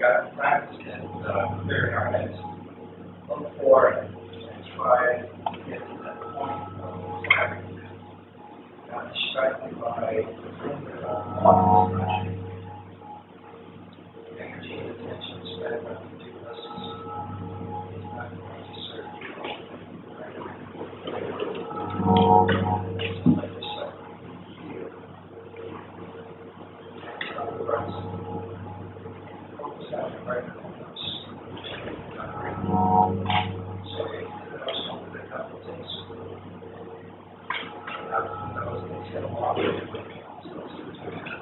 got practice and clearing our heads. Look for and try to get to that point of clarity. Not distracted by the things that are on the distraction. Energy and attention spent on ridiculous is not going to serve you. Let yourself feel. Otherwise, focus on your right nose. So if you know something, a couple of things. Out of the nose, things get along with it. So let's do that.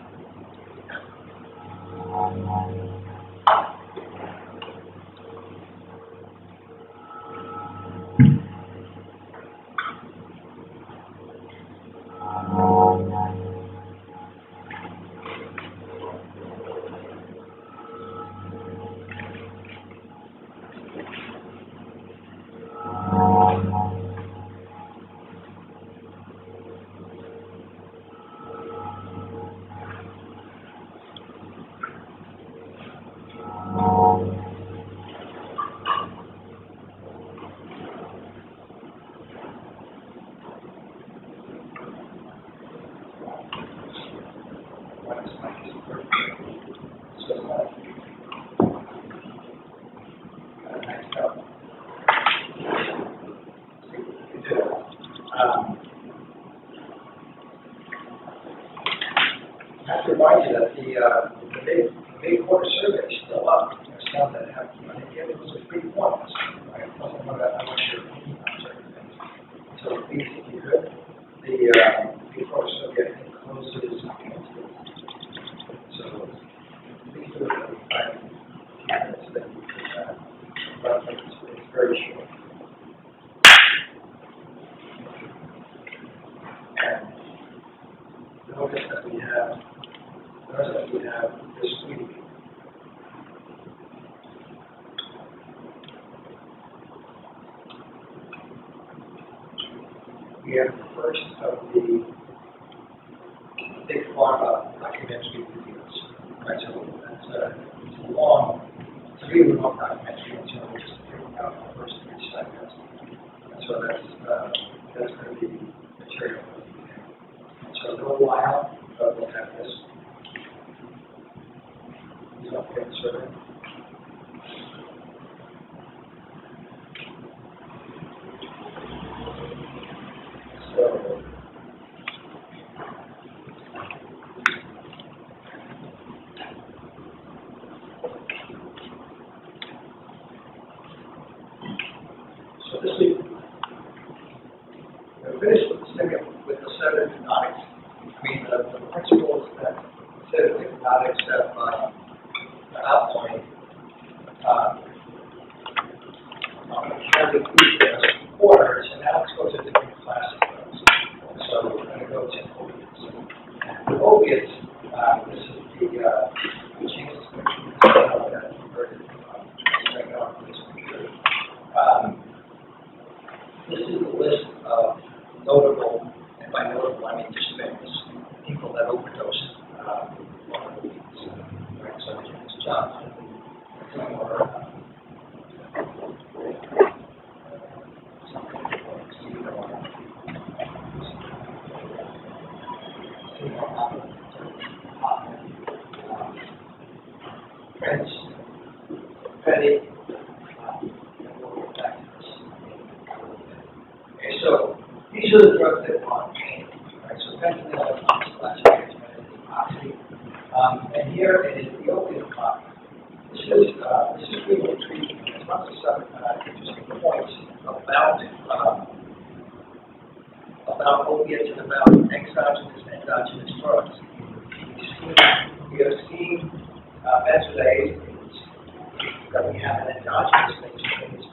I have to remind you that the big quarter survey is still up. There's some that have, I think it was a 3 points. Right? I don't know that I want your opinion on certain things. So please, if you could, the big quarter survey I think closes on Wednesday. So please do it every 5 minutes that you can run. It's very short. And notice that we have this week. We have the first of the big pharma documentary videos. Right, so that's it's a long, it's a really long documentary, and so we're just picking out the first 3 seconds. And so that's going to be material. And so in a little while, we'll have this. These are the survey. So this week, we're finished with the second with the 7 hypnotics. I mean, the principles that set of hypnotics have outlined carry through the quarters, and now let's go to different classes of those. So we're going to go to opiates. The opiates, this is the changes that you've heard on this computer. This is the list of notable, and by notable I mean just famous, people that overdose on opiates. Right? So it's John or Prince, Petty, and we'll get back to this. Okay, so these are the drugs that cause pain. Right? So fentanyl is oxy. And here is the opiate clock. This is really intriguing. It's not just some interesting points about opiates and about exogenous and endogenous drugs. We have seen benzodiazepines that we have an endogenous things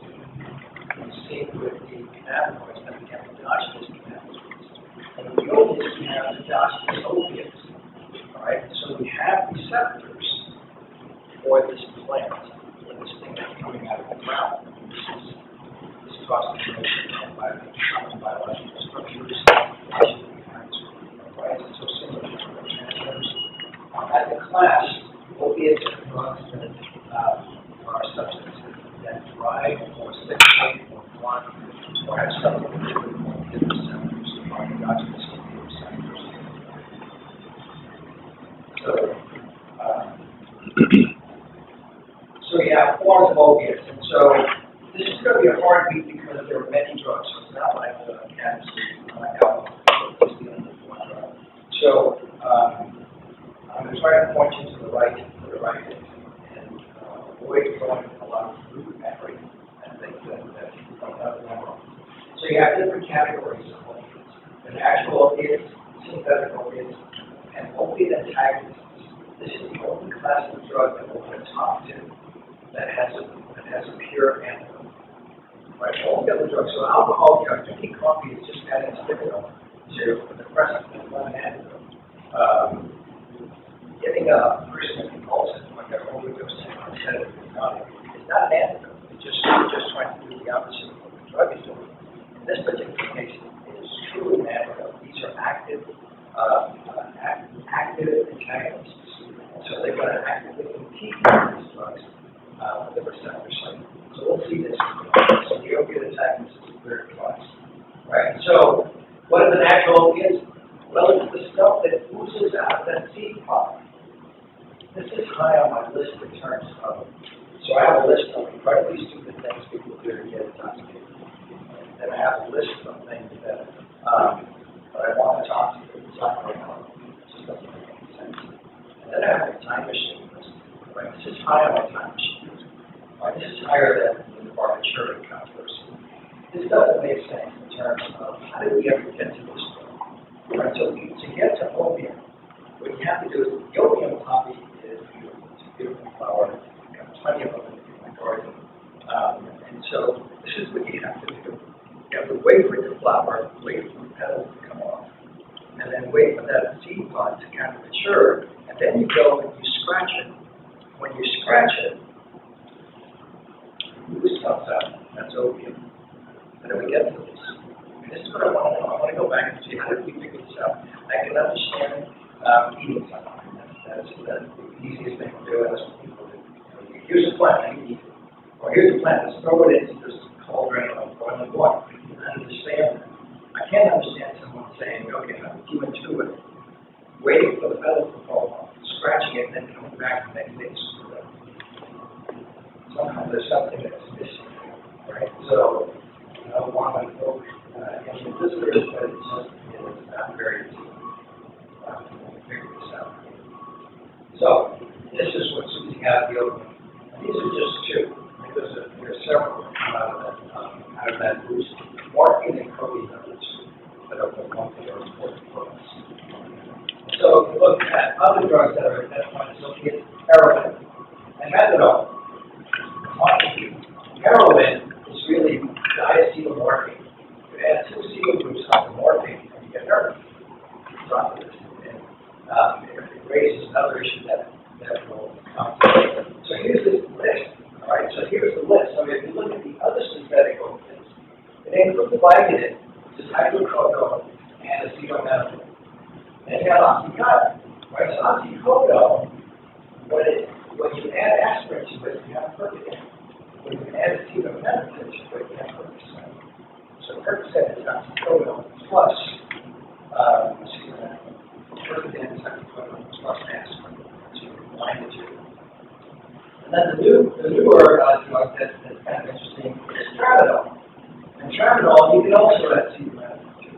we see with the cannabinoids that we have endogenous cannabinoids. And with the opiates, we have endogenous opiates. All right? So we have receptors for this plant, for this thing that's coming out of the ground. This is cross-information and biological structures. Right? So similar to neurotransmitters. As a class, opiates are drugs that are substances that drive or stimulate or block or have something to do with opiate receptors or endogenous opiate receptors. So, so yeah, forms of opiates. And so this is going to be a hard week because there are many drugs. So it's not like cannabis, not like alcohol. It's the only one drug. So I'm going to try to point you to the right things and avoid going a lot of root memory and things that people don't have to remember. So you have different categories of opiates. There's actual opiates, synthetic opiates, and opiate antagonists. This is the only class of drug that we're going to talk to that has a pure antidote. Right? All the other drugs, so alcohol, drinking coffee is just adding stimulant to the depressant and not an antidote. Giving a person a compulsive, like an overdose on sedative hypnotic, is not an antidote. It's just trying to do the opposite of what the drug is doing. In this particular case, it is truly an antidote. These are active antagonists. So they're going to actively compete with these drugs with the receptor site. So we'll see this. So the opiate antagonist is a third class. Right? So what are the natural opiates? Well, it's the stuff that oozes out of that seed pod. This is high on my list in terms of, so I have a list of incredibly stupid things people do to get intoxicated. And I have a list of things that I want to talk to you about right now. It just doesn't make any sense. And then I have a time machine list. Right? This is high on my time machine list. Right? This is higher than the barbiturating controversy. This doesn't make sense in terms of how did we ever get to this point? Right? So to get to opium, what you have to do is the opium poppy is beautiful. It's a beautiful flower. You've got plenty of them in my garden. And so this is what you have to do. You have to wait for it to flower, wait for the petals to come off, and then wait for that seed pod to kind of mature, and then you go and you scratch it. When you scratch it, ooze comes out. That's opium. How do we get to this? And this is what I want to know. I want to go back and see how did we figure this out. I can understand eating something. That's the easiest thing to do. That's what people do. Here's a plant, you eat it. Or here's a plant, let's throw it into this cauldron of boiling water. I understand that. I can't understand someone saying, okay, I'm doing to it, waiting for the petals to fall off, scratching it, and then coming back the next day to screw it up. Somehow there's something that's missing, right? So, I want to go in the visitors, but it's not very easy to figure this out. So, this is what Susie had the opening. And these are just two. I mean, there are several that come out of that boost. Morphine and codeine are the two that are the ones that are important for us. So, if you look at other drugs that are identified as opiates, heroin and methadone. Heroin is really diacetylmorphine. You add two acetyl groups onto morphine and you get heroin. And it raises another issue that will come to later. So here's this list. All right, so here's the list. So if you look at the other synthetic opiates, it includes Vicodin, which is hydrocodone, and acetaminophen. Then you got oxycontin. Right, so oxycodone, when you add aspirin to it, you have Percocet. When you add acetaminophen to it, you have Percocet. So Percocet is oxycodone plus acetaminophen. Percocet is oxycodone plus aspirin. So you combine the two. And then the newer drug that's kind of interesting is tramadol. And tramadol, you can also add acetaminophen to.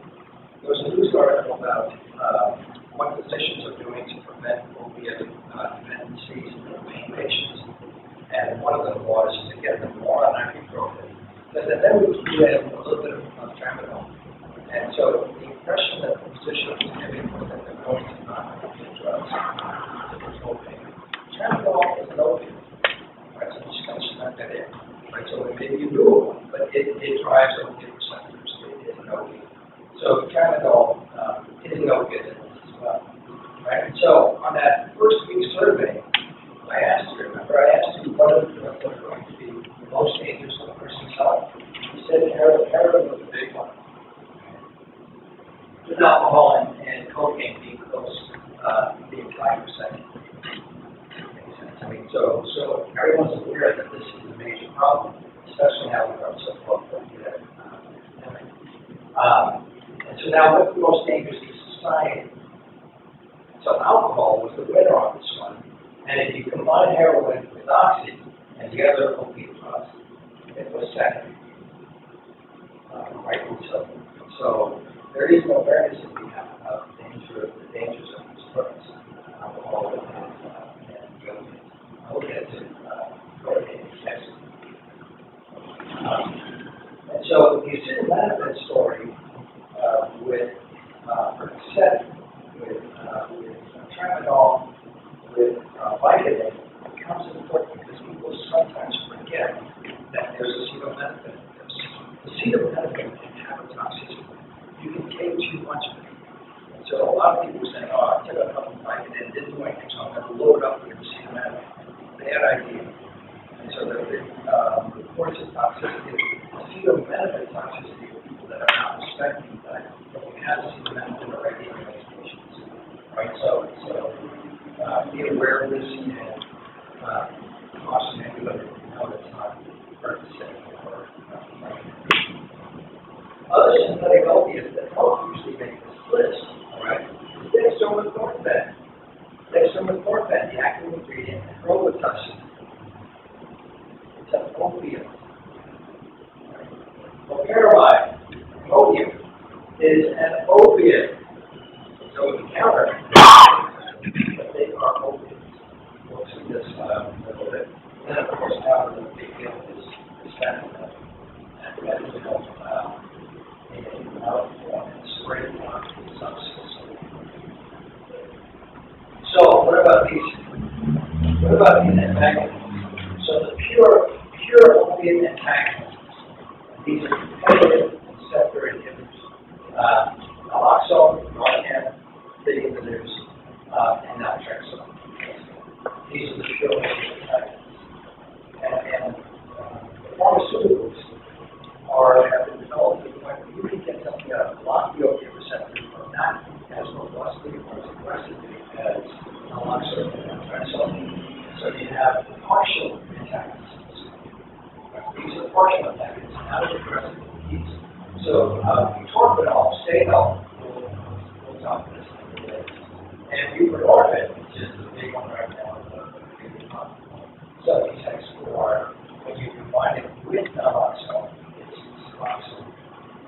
There was a news article about what physicians are doing to prevent opiate dependencies in pain patients. And one of them was to get them more on ibuprofen. But then we threw in a little bit of tramadol. And so the impression that the physician was giving was that they're going to non-opiate drugs to control pain. Tramadol is an opiate. Right, so just kind of snuck that in. Right, so it may be a newer one, but it drives opiate receptors. It is an opiate. So tramadol is an opiate as well. Right? So on that first week survey, I asked you what are the drugs that are going to be the most dangerous to a person's health. You said heroin was a big one. With alcohol and cocaine being close, being 5%. Makes sense. I mean, So everyone's aware that this is a major problem, especially now with our so-called opiate epidemic. And so now, what's the most dangerous to society? So alcohol was the winner on this one. And if you combine heroin with oxy and the other opiate drugs, it was second. Right? So there is no awareness that we have of the dangers of these drugs, alcohol and the opiates. I'll get to cocaine next. And so the acetaminophen story with Percocet, with tramadol, with Vicodin becomes important because people sometimes forget that there's acetaminophen. Acetaminophen can have a toxicity. You can take too much of it. And so a lot of people say, oh, I took a couple of Vicodin, didn't do anything, so I'm going to load up with acetaminophen. Bad idea. And so the reports of toxicity, acetaminophen toxicity for people that are not respecting that, but we have acetaminophen already in those patients. Right? So be aware of this and caution anybody that you know that's not Percocet or other synthetic opiates that don't usually make this list, all right, is dextromethorphan. Dextromethorphan, the active ingredient in robitussin. It's an opiate. Loperamide, opium, is an opiate. So we counter that they are opiates. We'll see this a little bit. And of course, now the big deal is fentanyl. And fentanyl in our form and spray form substance. So what about these? What about these antagonists? So the pure opiate antagonists. These are competitive receptor inhibitors. Naloxone, Narcan, the inhibitors, and naltrexone. These are the pure opiate antagonists. And pharmaceuticals have been developed to the point where you can get something out of block the opiate receptor, but not as robustly or as aggressively as naloxone and naltrexone. So you have partial antagonists. These are partial antagonists, not as aggressive as these. So butorphanol, Stayhel, we'll talk about this in a little bit. And buprenorphine, which is the big one right now, so these X4, when you combine it with naloxone, it's suboxone.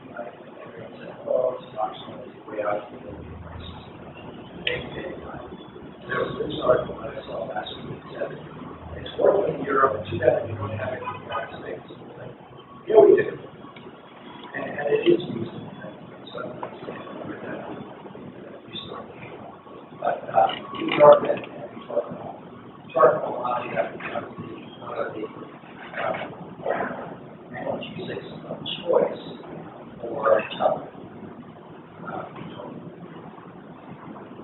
Right? And everyone says, oh, suboxone is way out of the opiate crisis. There was this article that I saw last week that said it's working in Europe, too bad we don't have it in the United States. Yeah, we do. And it is used in the United States. So I don't understand where that you start came from. But butorphanol and butorphanol. Butorphanol obviously becomes one of the analgesics of choice for tough.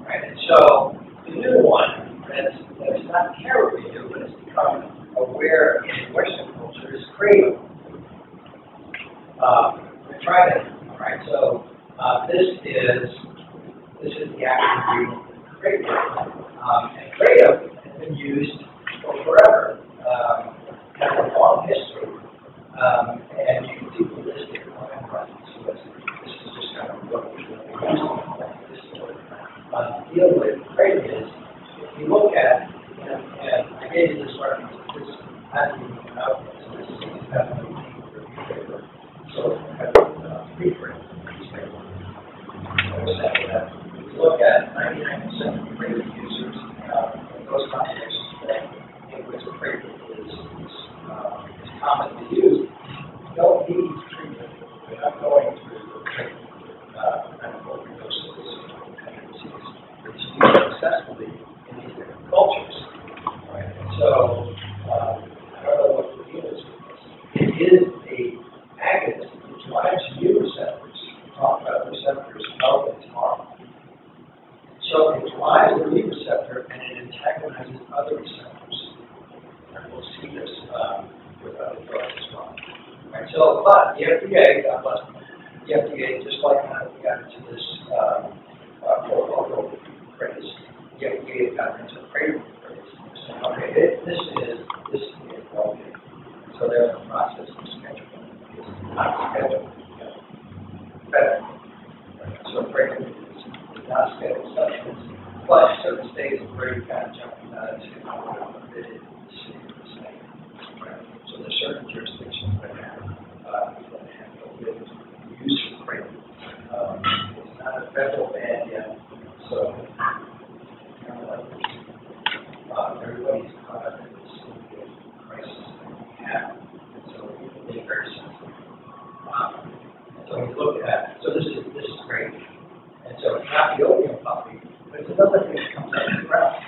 Right? And so the new one that's not terribly new, but it's become aware in Western culture is kratom. Try that. All right. So this is the active ingredient of kratom, and kratom has been used for forever. Has a long history, and you can see the list here. So this is just kind of what we're using to deal with kratom is, if you look at, and I gave you this reference, this hasn't even come out yet, so this is definitely review paper. So preprint newspaper. If you look at 99% of kratom users, those populations in which kratom is commonly used, don't need treatment. They're not going through medical overdoses or dependencies. It's used successfully in these different cultures. Right? And so, I don't know what the deal is with this. It is a agonist that drives new receptors. We talk about receptors developing tomorrow. So it drives the new receptor and it antagonizes other receptors. And we'll see this with other drugs as well. Right, so, but the FDA, God bless them, the FDA, just like when we got into this protocol craze, the FDA got into kratom craze. So, okay, this is everybody's caught up in this opioid crisis that we have, and so people being very sensitive. And so we look at, so this is great, and so it's not the opium puppy, but it's another thing that comes out of the ground,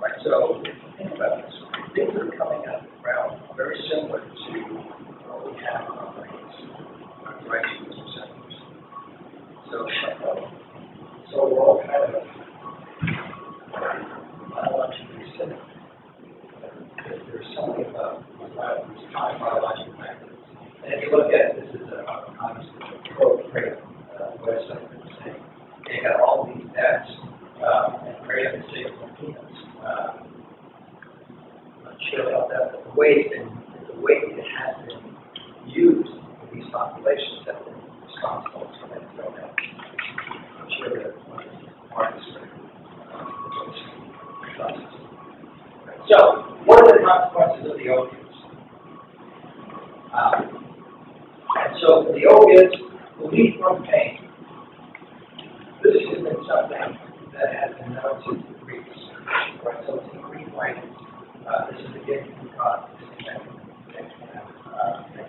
right? So think about this. Things that are coming out of the ground are very similar to what we have in our brains, our directions receptors. So we're all kind of biologically similar. There's something about these common biological mechanisms. And if you look at this is obviously a pro-Kratom website that's saying they got all these ads and Kratom is safe from peanuts. I'm not sure about that, but the way it has been used in these populations have been responsible for that. I'm sure that one of the markets So, what are the consequences of the opiates? And so, for the opiates, relief from pain. This has been something that has been known since the Greeks. Right? So, it's in Greek writing. This is the gift of God. This is that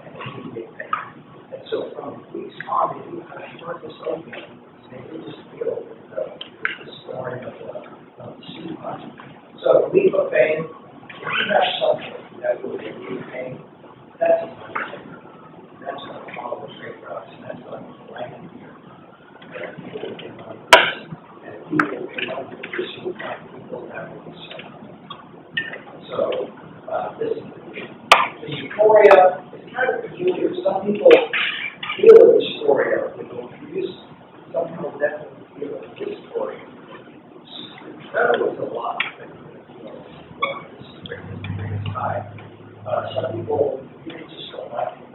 can alleviate pain. And so, from the Greeks on, they do kind of start this opiate. They do just feel the story of the sea monster. So, relief of pain, if you have something that will relieve pain, that's a money. That's going to follow the straight routes, and that's going to blanket here. And people want to pursue people that will be safe. So, the euphoria is kind of peculiar. Some people feel the euphoria with opioids. Some people definitely feel the dysphoria. That was a lot. Some people really just don't like it.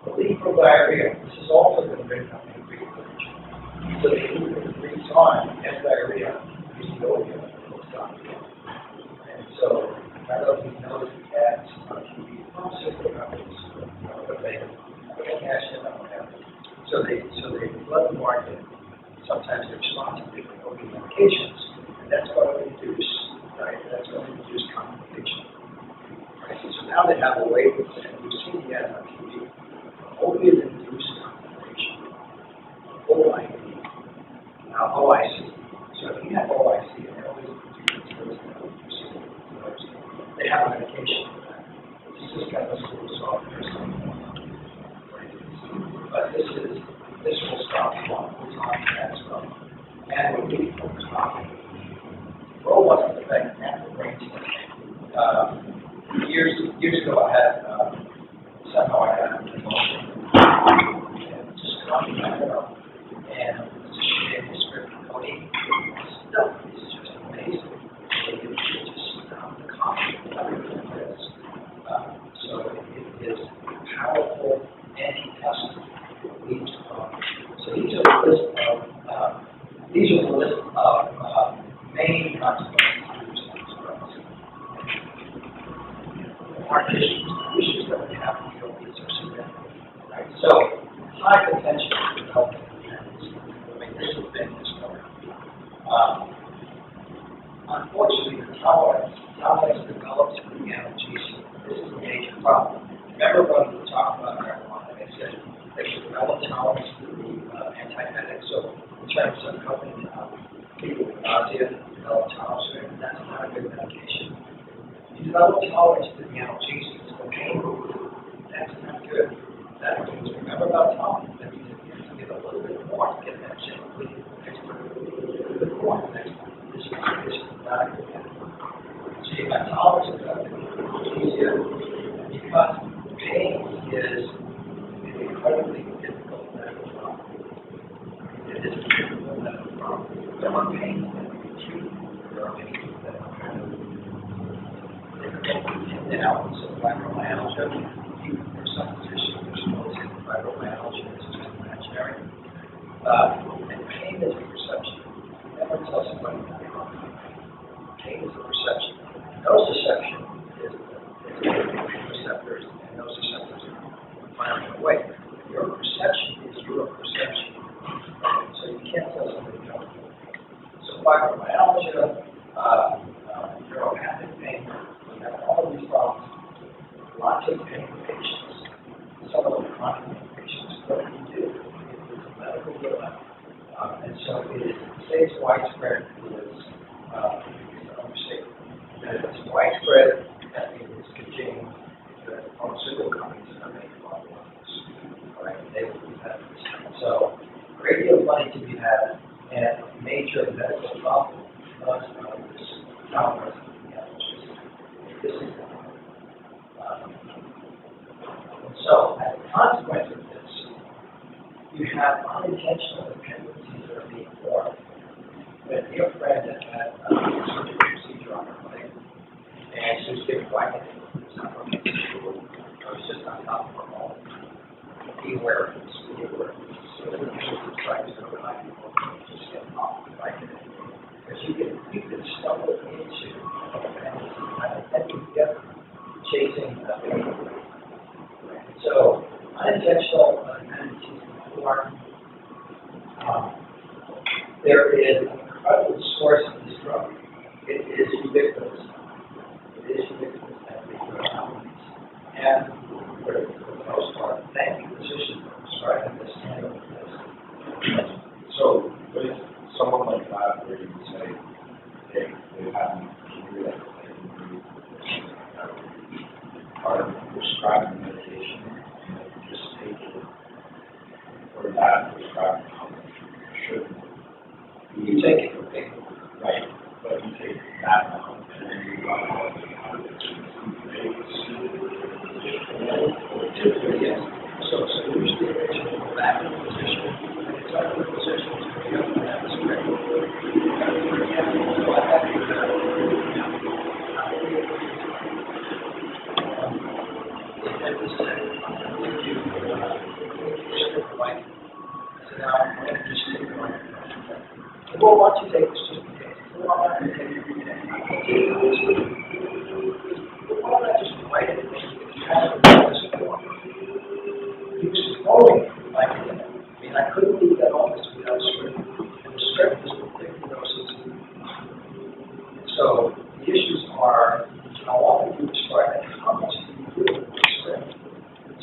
Relief from diarrhea. This has also been written up in Greek literature. So they use the Greeks on as diarrhea using opium and stop it. And so I don't know if you noticed the ads on TV, pharmaceutical companies, but they cash in on that. So they flood the market. Sometimes they respond to different opium medications, and that's going to reduce, right? That's going to reduce complications. So now they have a way to say, we've seen the ad on TV, opiate-induced complication, OIC. Now, OIC. So if you have OIC, and they always they have a medication for that. This is kind of a little soft or something. But this will stop one. It's on that stuff. And we need to focus on it. Well, what's the effect? And the brain stem. Years ago, I had somehow I had an emotion and just coming back up, and it's a shit script coding stuff. It's just amazing. It just the conflict of everything is. So it is powerful anti-tussle. So these are the list of main consequences. Our issues that we have in the opiates are significant, right? So, high potential for developing dependence. I mean, this has been discovered. Unfortunately, the tolerance develops through the analgesia. This is a major problem. Remember when we talked about marijuana, I said they should develop tolerance to the antiemetic. So, in terms of helping people with nausea develop tolerance to it, that's not a good medication. You develop tolerance to the analgesics, the pain relief. That's not good. That means, remember about tolerance, that means you have to give a little bit more to get that same relief next time. A little bit more next time. This is not a good thing. So you got tolerance to the analgesia because pain is an incredibly difficult medical problem. It is a difficult medical problem. There are pains that can be treated. There are pains that are kind of now, so fibromyalgia, for some physicians, there's mostly fibromyalgia, it's just imaginary. And pain is a perception. Never tell somebody that they're wrong. Pain is a perception. Nociception is the receptors, and those receptors are firing away. Your perception is your perception. So you can't tell somebody no. So fibromyalgia, neuropathic pain, lots of pain patients, some of them chronic pain patients, what do you do? It is a medical dilemma. And so it is, to say it's widespread is an understatement. And it's widespread, that means it's contained the pharmaceutical companies that are making a lot of money. All right, they will do that. So, a great deal of money to be had, and a major medical problem because of this downward this is and so, as a consequence of this, you have unintentional dependencies that are being formed. But a dear friend that had a surgical procedure on her leg, and she was getting Vicodin. I was just on top of her home. Be aware of this. Be aware of this. So the usual tries to remind people just get off the Vicodin. Because you can stumble into a dependency and you get chasing the baby. So unintentional dependencies can form. There is an incredible source of this drug. It is ubiquitous. It is ubiquitous as the drug companies. And for the most part, thank you, physicians, for prescribing this and this. So, but if someone like that, where you would say they have an injury that they can do part of prescribing medication, and they just take it, or that prescribing shouldn't. You take it for people. Right, but you take that amount, and then you got all the typically, yes. So usually they should go back in the position, and it's up to the position to be able to have this great. So I have to and this said, you stick the light. So now I'm going to just stick the light. Well, why don't you take this just in case? Well, I'm not going to take it every day. I'm going to take it this week. Why don't I just write it and you have it this form? He was flowing like it. I mean, I couldn't leave that office without a script. And the script is with 50 doses. So the issues are how often you prescribe and how much do you do with the script.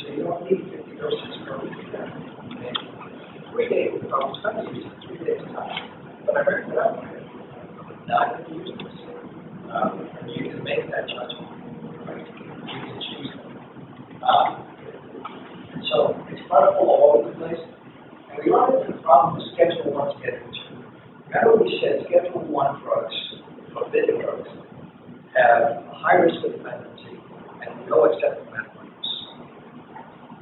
So you don't need 50 doses per week. 3 days with almost 3 days time. But I heard that I'm not going to use this. And you can make that judgment. Right? You can choose it. And so it's plentiful all over the place. And we run into the problem of Schedule 1, Schedule 2. Remember we said Schedule 1 drugs, forbidden drugs, have a high risk of dependency and no acceptable medical use.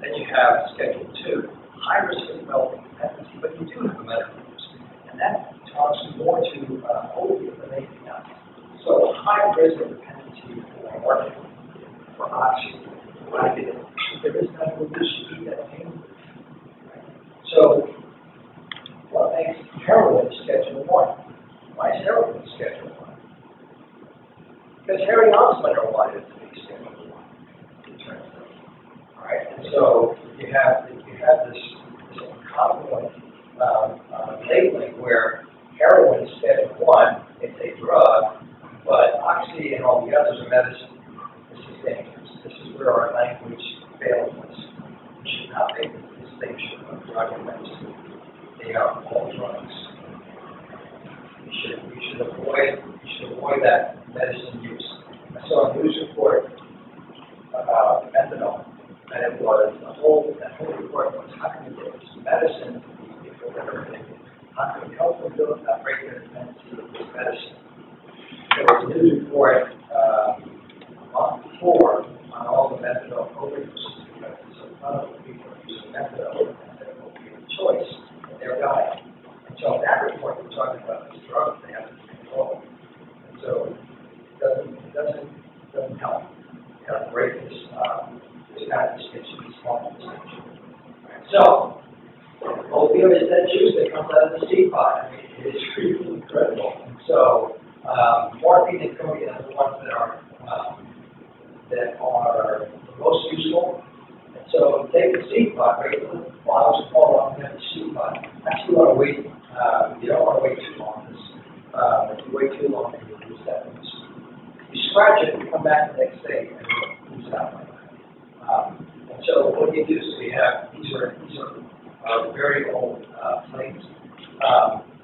Then you have Schedule 2, high risk of developing dependency, but you do have a medical use. And that talks more to opiate than anything else. So high risk of dependency for morphine, for oxy, for Vicodin. If there is medical use, you need that pain. Right? So what makes heroin Schedule 1? Why is heroin Schedule 1? Because Harry Oslinger wanted it to be Schedule 1. It turns out. All right, and so you have this incongruent labeling where heroin is Schedule 1, it's a drug, but oxy and all the others are medicine. This is dangerous. This is where our language fails us. We should not make this distinction of drug and medicine. They are all drugs. We should avoid that medicine use. I saw a news report about fentanyl, and it was that whole report was how can we get this medicine to be for everything? How can we help them break their dependency with this medicine? There was a news report a month before on all the methadone overdoses because a lot of people are using methadone as their opiate choice in their diet. And so in that report, we're talking about these drugs they have to control. And so it doesn't help. You have to break this kind of distinction, this small distinction. So opioid is that juice that comes out of the seed pod. I mean, it is really incredible. And so morphine and codeine are the ones that are the most useful. And so take the seed pod, regular bottles of fall off the seed pod. Actually, you want to wait. You don't want to wait too long. If you wait too long, you will lose that use. You scratch it, you come back the next day, and you lose that one. And so what you do is we have, these are very old plates.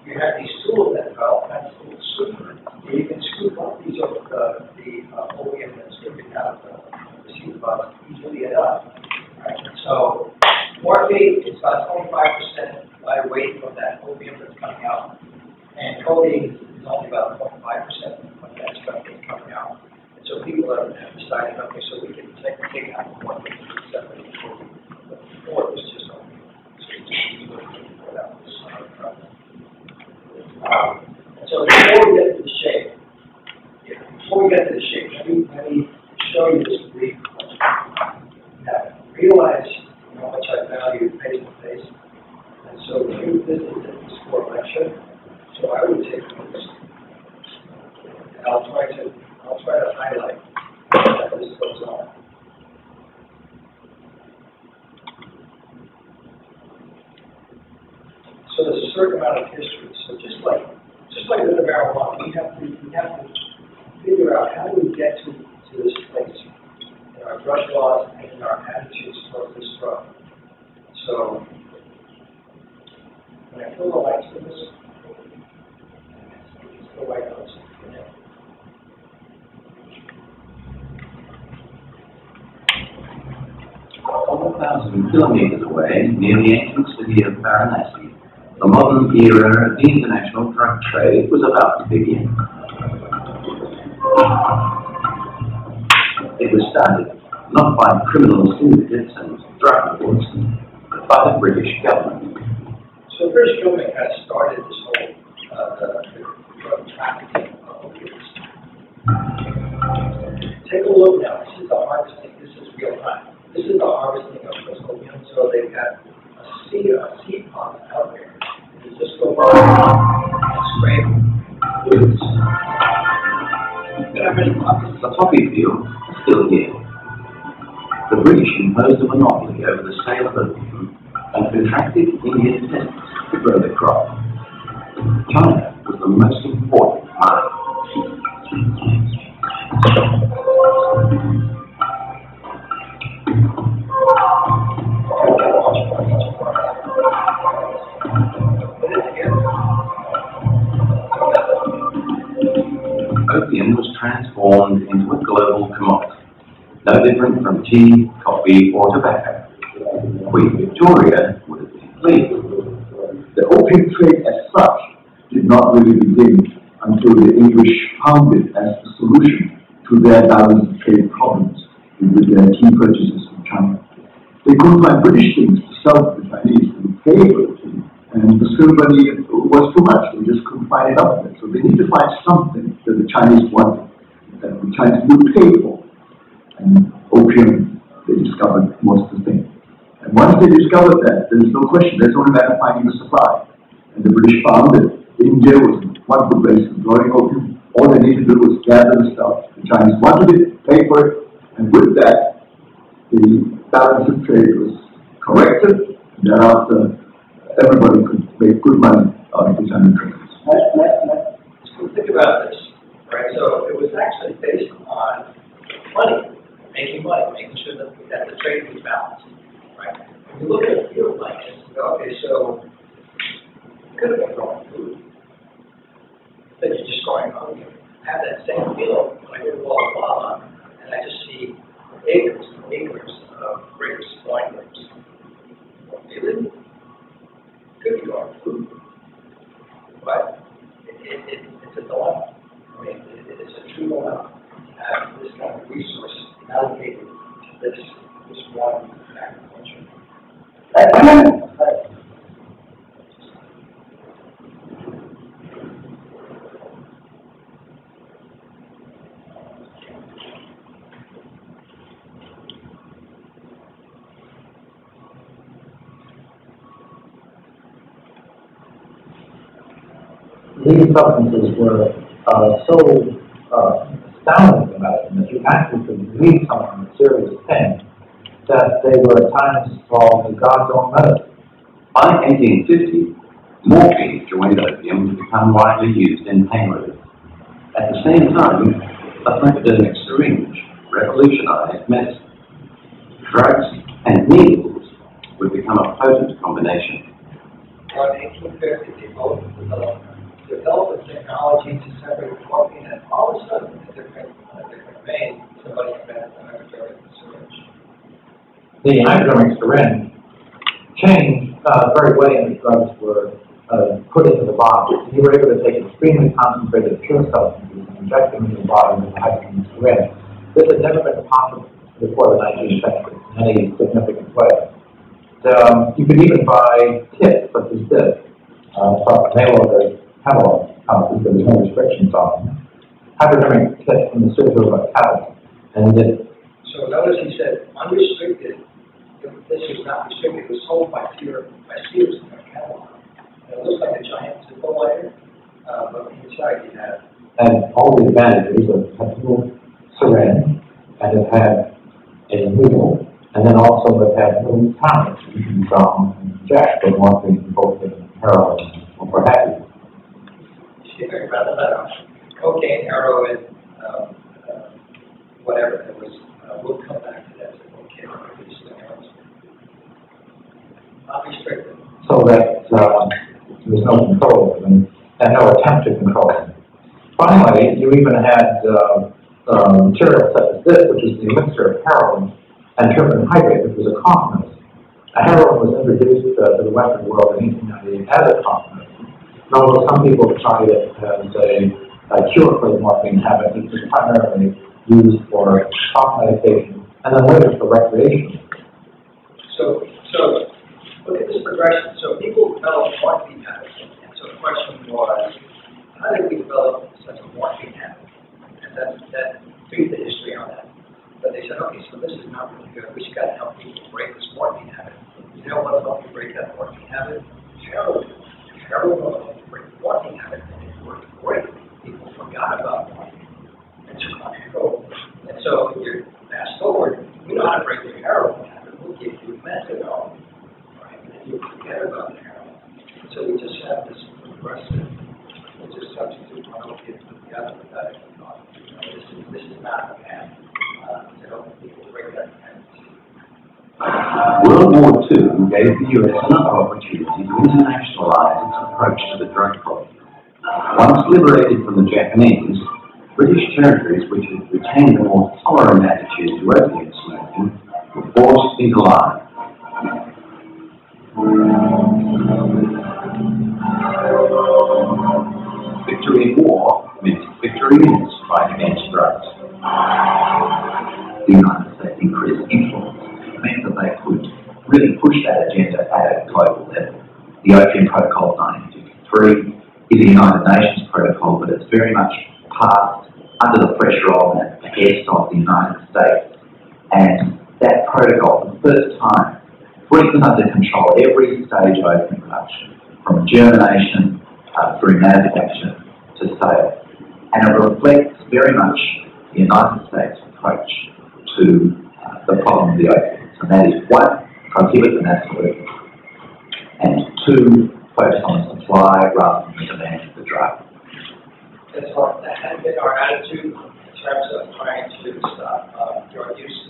You have these tools that have all kinds of little scoopers. You can scoop up these of the opium that's dripping out of the seed buds easily enough. Right? So morphine is about 25% by weight of that opium that's coming out, and codeine is only about 0.5% of that stuff that's coming out. And so people have decided, okay, so we can take out the morphine and separate the codeine. But before it was just opium. So before we get to the shape, let me show you this brief. Now, realize how much I value face to face, and so you visited this core lecture. So I would take notes, and I'll try to highlight as this goes on. So there's a certain amount of history. So just like with the marijuana, we have to figure out how do we get to this place in our drug laws and in our attitudes towards this drug. So when I fill the lights with this, it's the white house. 1,000 kilometers away, near the ancient city of Varanasi, the modern era of the international drug trade was about to begin. It was started not by criminal syndicates and drug lords, but by the British government. So the British government kind of started this whole the drug trafficking of opiates. Take a look now. This is the harvesting. This is real time. This is the harvesting of this opium. So they've got a seed pod out there. You just go by and scrape roots. The poppy field is still here. The British imposed a monopoly over the sale of opium and contracted Indian peasants to grow the crop. China was the most important market. Opium was transformed into a global commodity, no different from tea, coffee, or tobacco. Queen Victoria would have been pleased. The opium trade as such did not really begin until the English found it as the solution to their balance of trade problems with their tea purchases from China. They couldn't find British things to sell to the Chinese in favor of tea, and the silver was too much. They just couldn't find it up there. So they need to find something that the Chinese wanted, that the Chinese would pay for. And opium, they discovered, was the thing. And once they discovered that, there's no question, there's only a matter of finding the supply. And the British found it. India was one good place for growing opium. All they needed to do was gather the stuff. The Chinese wanted it, paid for it, and with that, the balance of trade was corrected. Thereafter, everybody could make good money out of the China trade. So think about this, right? So it was actually based on money, making sure that the trade was balanced, right? When you look at a field like this, you go, okay, so you could have been growing food, but you're just growing opium. I have that same field when I go to Walla and I just see acres and acres of grapes, wine grapes. Really? Could be growing food, but it's a dilemma. I mean, it's a true dilemma to have this kind of resource allocated to this one agriculture. These substances were so astounding about them that you actually could read someone with serious pain that they were at times called the God's own medicine. By 1850, morphine joined opium to become widely used in pain relief. At the same time, a hypodermic syringe revolutionized medicine. Drugs and needles would become a potent combination. Well, in 1850, they both developed a technology to separate morphine, and all of a sudden, in a different vein, somebody invented the hypodermic syringe. The hypodermic syringe changed the very way in which drugs were put into the body. You were able to take extremely concentrated pure substances and inject them into the body with a hypodermic syringe. This had never been possible before the 19th century in any significant way. You could even buy kits such as this from mail order catalog houses. There was no restrictions on them. Hypodermic kits from the Citadel of Catalog. And so notice he said unrestricted. This was not restricted. It was sold by Sears in their catalog. And it looks like a giant zippo lighter, but inside you have. And all the advantages of a little syringe, and it had a needle, and then also it had little tonics you can inject for morphine, cocaine, heroin, or what have you. Cocaine, heroin, whatever. There was. We'll come back to that. Okay, not restricted. So that there was no control of them, and no attempt to control them. Finally, you even had material such as this, which is the mixture of heroin and terpene hydrate, which was a cough medicine. Heroin was introduced to the Western world in 1898 as a cough medicine. And although some people tried it as a cure for the morphine habit, it was primarily used for cough medication and then later for recreation. So look at this progression. So people developed morphine habits, and so the question was, how did we develop such a morphine habit? And that threw the history on that. But they said, okay, so this is not really good. We just got to help people break this morphine habit. You know what will help you break that morphine habit? Heroin. Heroin will help you break the morphine habit, and it worked great. People forgot about morphine and took on heroin. And so you fast forward, we know how to break the heroin habit. We'll give you methadone, right? And you forget about the heroin. So we just have this progressive. We just substitute one opiate with the other without any thought. This is not a path to help people break that dependency. World War II gave the US another opportunity to internationalize its approach to the drug problem. Once liberated from the Japanese, British territories which had retained a more tolerant attitude to opiate smoking were forced into line. Victory in war meant victory in its fight against drugs. The United States increased influence meant that they could really push that agenda at a global level. The Opium Protocol of 1953 is a United Nations protocol, but it's very much passed under the pressure of and at the behest of the United States. And that protocol, for the first time, brings under control every stage of opium production, from germination through manufacture to sale. And it reflects very much the United States approach to the problem of the opiates. And that is, one, prohibit and absolute, and two, focus on the supply rather than the demand of the drug. That has been our attitude in terms of trying to stop drug use.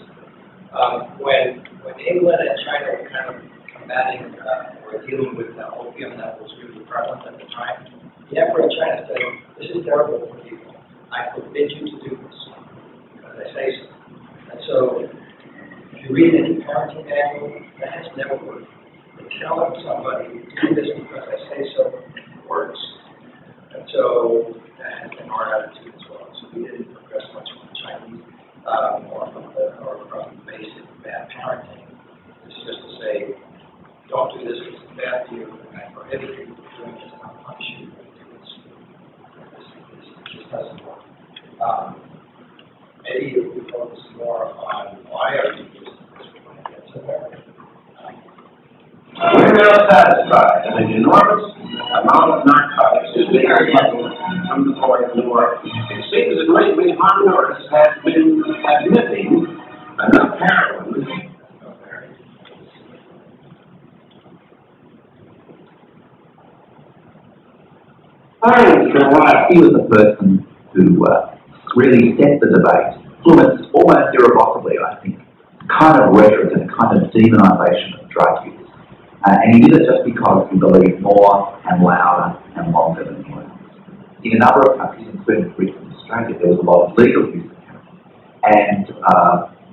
When England and China were kind of combating or dealing with opium that was really prevalent at the time, the emperor in China said, "This is terrible for people. I forbid you to do this because I say so." And so, if you read any parenting manual, that has never worked. But telling somebody, "Do this because I say so," works. And so that has been our attitude as well. So we didn't progress much from the Chinese or from basic bad parenting. It's just to say, don't do this because it's bad for you, and I prohibit you from doing this, and I'll punish you if you do this. This doesn't work. Maybe if we focus more on why are we using this, we're going to get to there. We're now satisfied that an enormous amount of narcotics is being smuggled from the port of New Orleans. It seems that lately Honduras has been admitting enough heroin. He was the person who really set the debate, influenced almost irrevocably, I think, kind of rhetoric and a kind of demonisation of drug use. And he did it just because he believed more and louder and longer than anyone else. In a number of countries, including Britain and Australia, there was a lot of legal use of heroin. And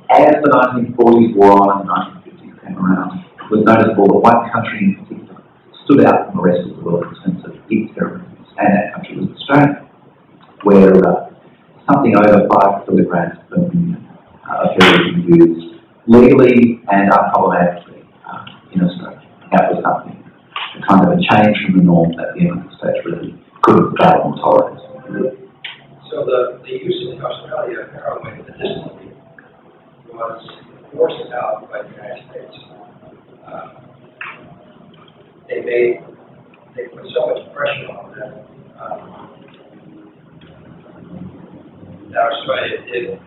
as the 1940s wore on and the 1950s came around, it was noticeable that one country in particular stood out from the rest of the world in terms of its heroin use, and that country was Australia, where something over 5 kilograms per million of heroin used legally and unproblematically in Australia. That was something, a kind of a change from the norm that the United States really couldn't fail or tolerate. So the use in Australia of heroin medicinally was forced out by the United States. They put so much pressure on them that Australia did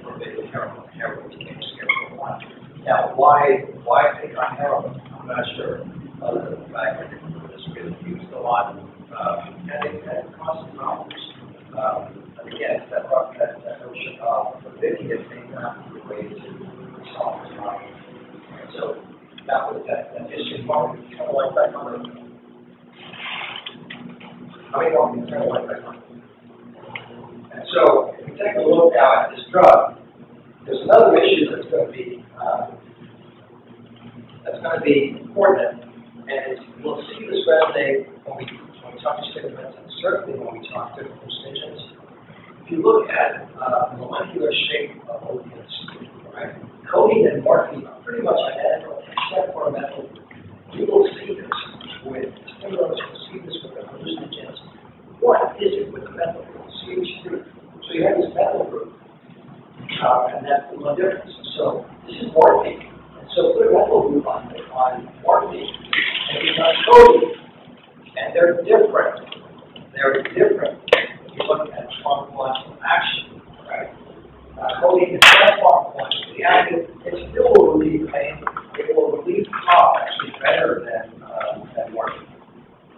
forbid heroin. Heroin became Schedule 1. Now, why pick on heroin? I'm not sure. Other than the fact that it was really used a lot, and it had constant problems. And again, that notion of forbidding it may not be the way to solve the problem. So that was that history part. Kind of like that on how many more can kind of like that on? And so, if we take a look now at this drug, there's another issue that's going to be important, and we'll see this resonate when we talk to stimulants, and certainly when we talk to hallucinogens. If you look at the molecular shape of opiates, right, codeine and morphine are pretty much identical except for a methyl group. You will see this with stimulants, you'll see this with the hallucinogens. What is it with the methyl group? CH3. So you have this methyl group, and that's the one difference. So this is morphine. And so put a methyl group on morphine, and it becomes codeine. And they're different. They're different if you look at pharmacological action, right? Codeine is less pharmacologically active. It still will relieve pain. It will relieve cough actually better than morphine.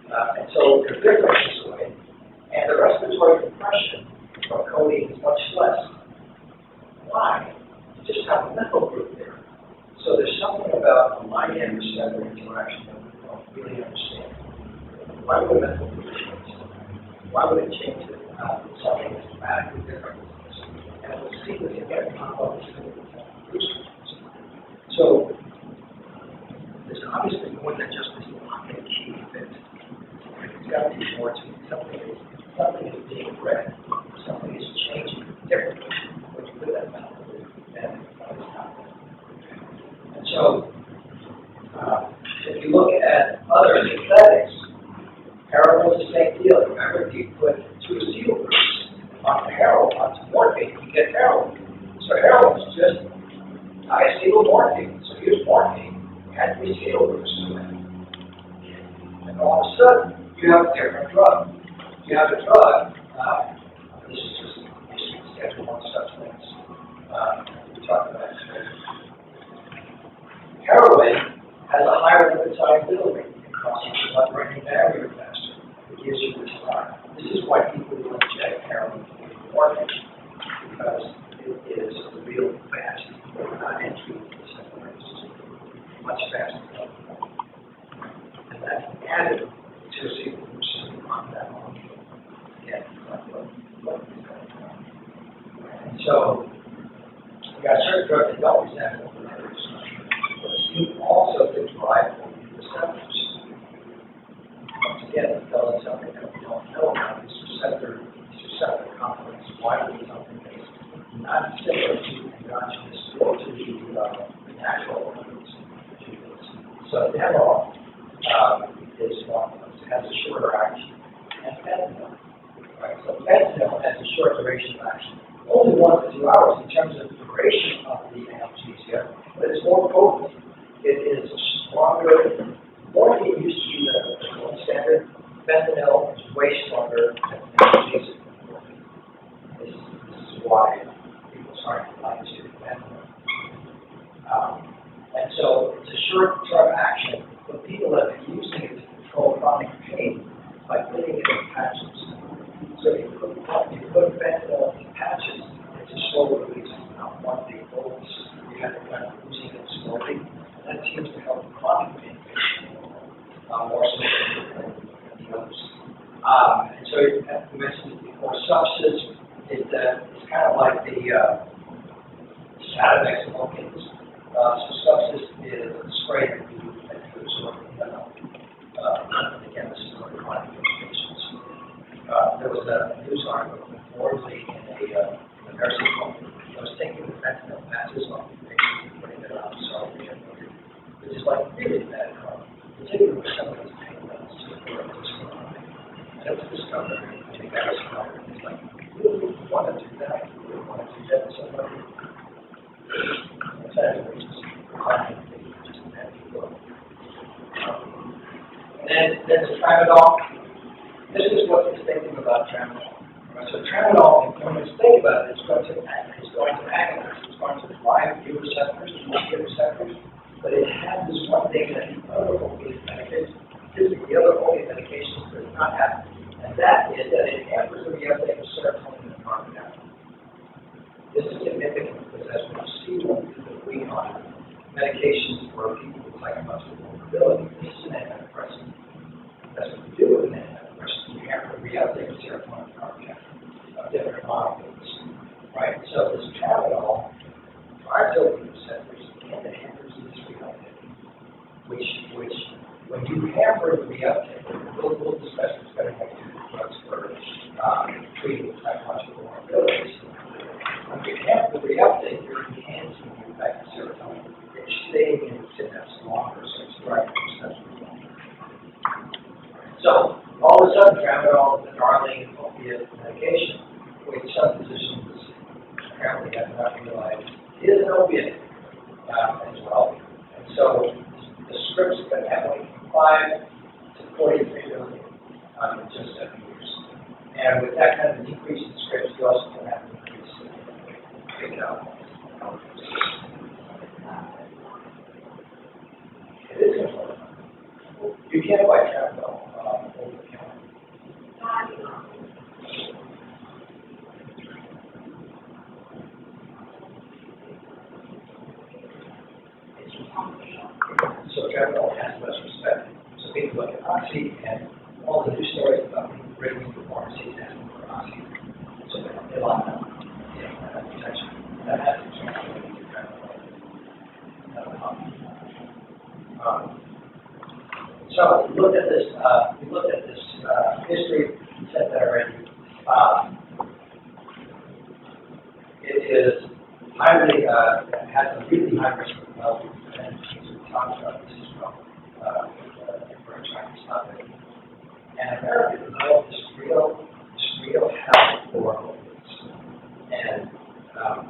And so they're different this way. And the respiratory compression from codeine is much less. Why? You just have a methyl group there. So there's something about the ligand receptor interaction that we don't really understand. Why would a methyl group change? Why would it change it? Something that's dramatically different. And we'll see this again on this. So there's obviously more than just this lock and key fit. It's got to be more to it. Something is being read. Something is changing differently when you put that methyl group and what is happening. And so if you look at other synthetics, heroin is the same deal. Remember, if you put 2 acetyl groups onto heroin, onto morphine, you get heroin. So heroin is just diacetyl morphine. So here's morphine, and 3 acetyl groups to it. And all of a sudden, you have a different drug. You have a drug, this is just Schedule 1 substance. We talked about it. Heroin has a higher lipid-solubility. It crosses the blood-brain barrier faster. It gives you this high. This is why people will inject heroin with morphine, because it is a real fast entry into the central nervous system, much faster. And that's added to see on that molecule. Again, what is going on. And so, we got certain drugs that don't resemble the nervous structure, but seem also to drive receptors. Once again, it tells us something that we don't know about this receptor complex. Why would something that's not similar to endogenous or to the natural organs do this? So, Demerol is one of those. It has a shorter action. And fentanyl. Right? So fentanyl has a short duration of action. Only 1 to 2 hours in terms of duration of the analgesia, but it's more potent. It is stronger. Morphine used to be the gold standard. Fentanyl is way stronger than analgesic. This is why people started to like to fentanyl. And so it's a short-term action, but people have been using it to control chronic pain by putting it in patches. So if you put fentanyl in patches, it's a slow release, not one big bolus. kind of losing it slowly. That seems to help chronic pain more so than the others. And so you mentioned before, substance is kind of like the Sativex of opiates. So substance is a spray that you absorb. Again, this is for chronic patients. There was a news article reportedly in a nursing home. I was thinking of fentanyl patches on patients and putting it on solitary, which is like really bad harm, particularly for somebody's pain levels. And it was discovered, I think that was discovered. It's like, you really want to do that? You really want to do that to somebody? That's actually just a bad people. And then the tramadol. This is what's distinctive about tramadol. Right? So tramadol, when you think about it, it's going to agonize, it's going to drive U receptors, opiate receptors, but it has this one thing that the other opiate medications, the other opiate medications does not have, and that is that it hampers the reuptake of serotonin and norepinephrine. This is significant because as we see when we do the green on medications for people with psychological vulnerability, this is an antidepressant. That's what we do with an antidepressant. You hamper the reuptake of serotonin and norepinephrine of different molecules, right? So this tramadol drives opiate receptors and it hampers this reuptake, which when you hamper the reuptake, we'll discuss this better when we do drugs for treating psychological vulnerabilities. When you hamper the reuptake, you're enhancing the effect of serotonin. It's staying in the synapse longer, so it's driving the receptors longer. So, all of a sudden, tramadol is the darling opiate medication, which some physicians apparently have not realized is an opiate as well. And so, the scripts have been heavily from 5 to 43 million in just 7 years. And with that kind of an increase in scripts, you also can have an increase in alcohol. It is important. You can't buy tramadol over the counter. So tramadol has less respect. So people look at Oxy and all the news stories about people breaking the pharmacies asking for Oxy. So they lie down. That protection. That has to translate into tramadol. So we looked at this. History. We said that already. It is highly has a really high risk of health, and we talked about this as well. We're trying to stop it. And America developed this real health for opiates. And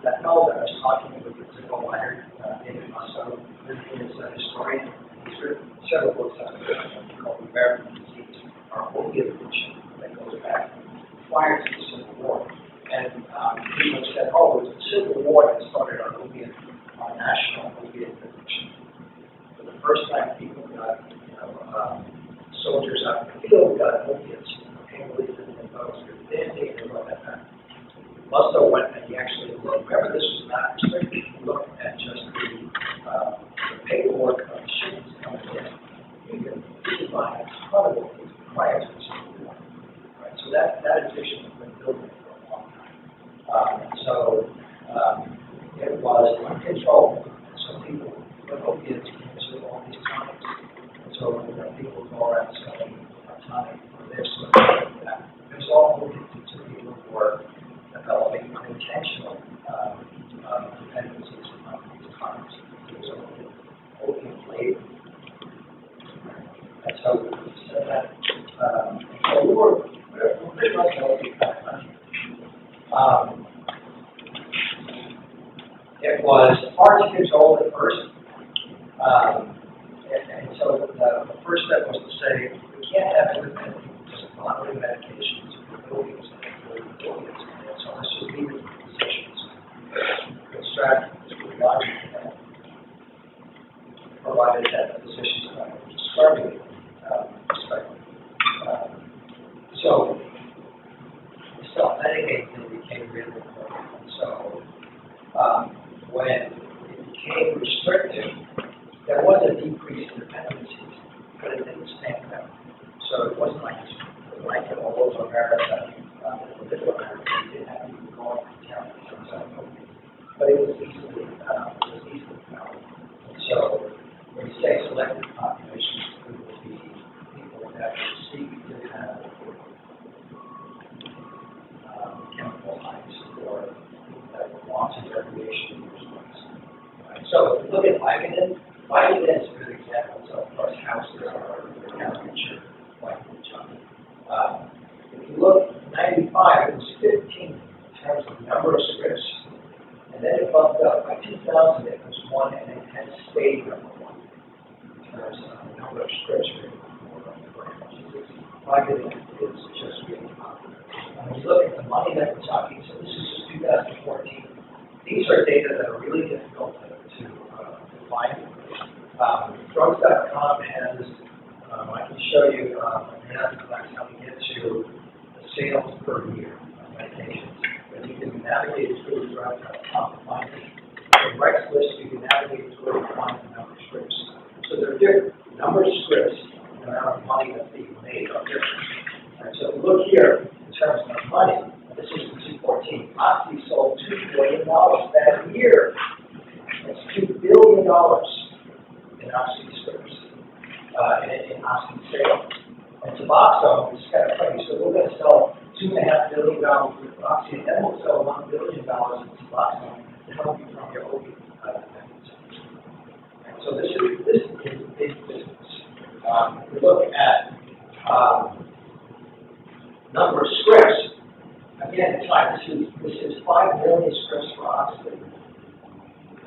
that fellow that I was talking with, the co-writer, David Masso, is a historian. He's written several books on it called American Disease, our opiate addiction that goes back prior to the Civil War. And people said, oh, it was the Civil War that started our national opiate addiction. For the first time, people got, soldiers out in the field got opiates, pain relief and those. They didn't take a look at that. Musto went and he actually looked. Remember, this was not restricted. He looked at just the paperwork of the shipments coming in. You can buy a ton of opiates prior to the Civil War. Right? So that addiction has been building for a long time. It was uncontrolled. So people put opiates into all these tonics. And so people go around selling a tonic or this or that. It was all opiates to people who were developing unintentional dependencies on these tonics. It was opiate flavor. And so we said that. So we're pretty much an opiate kind of country. It was hard to control at first. And so the first step was to say, we can't have independent people just monitoring medications with opiates and opiates. So let's just leave it to physicians. Good strategy is really logical for that. Provided that the physicians are prescribing it respectively. So self-medicating became really important. So when it was easily found. And so when you say selected populations, it would be people that seek to have chemical highs or people that want to recreation use drugs. Right? So if you look at Vicodin, Vicodin is a good example. So of course, houses are temperature Vicodin junkie. If you look at 95, it was 15 in terms of number of scripts. And then it bumped up. By 2000, it was 1, and it has stayed number 1 in terms of the number of scripts written for brands. Vicodin is just really popular. When you look at the money that we're talking, so this is just 2014. These are data that are really difficult to find. Drugs.com has, I can show you, how to get to the sales per year of medications. You can navigate through drugs.com to find it. In Rex list, you can navigate through and find the number of scripts. So they're different. Number of scripts and the amount of money that's being made are different. Right, so if you look here in terms of money, this is 2014. Oxy sold $2 billion that year. That's $2 billion in Oxy scripts, in Oxy sales. And Suboxone is kind of funny. So we're going to sell $2.5 billion with Oxy, and then we'll sell $1 billion in Suboxone to help you from your opiate dependence. So this is big business. If we look at number of scripts, again, it's like this is 5 million scripts for Oxy.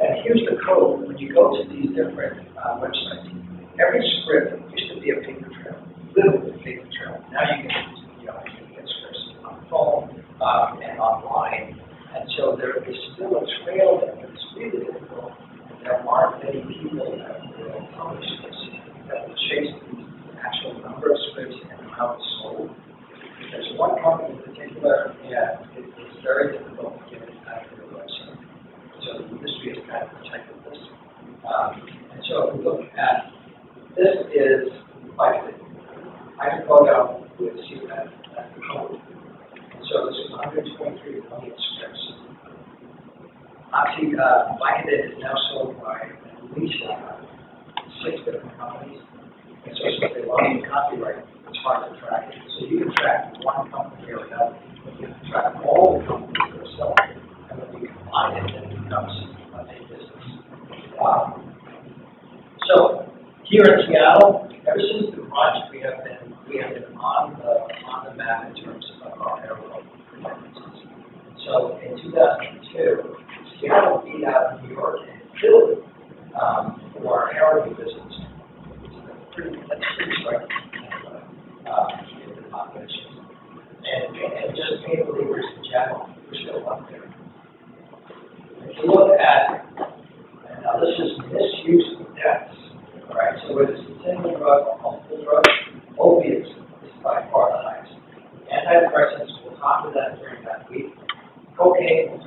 And here's the code. When you go to these different websites, every script used to be a paper trail, literally a paper trail. Now you can get scripts on the phone and online. And so there is still a trail there, but it's really difficult. There aren't many people that will publish this, that will chase the actual number of scripts and how it's sold. There's one company in particular, and it's very difficult to get it out of their website. So the industry has kind of protected this. And so if we look at this is Vicodin. Hydrocodone with CPAP, that's the code. And so this is 123 million scripts. Oxy, Vicodin is now sold by at least 6 different companies. And so since they love the copyright, it's hard to track it. So you can track one company or another, but you can track all the companies that are selling. And when you combine it, then it becomes a big business. So here in Seattle, ever since the launch, we have been on the map in terms of our airport performances. So in 2002, Seattle beat out New York and Philly for our heroin business. That's pretty striking in the population. And just pain believers in general, we're still up there. If you look at, now this is misuse of deaths, all right? So whether it's a single drug or multiple drugs, opiates is by far the highest. Antidepressants, we'll talk to that during that week. Cocaine, we'll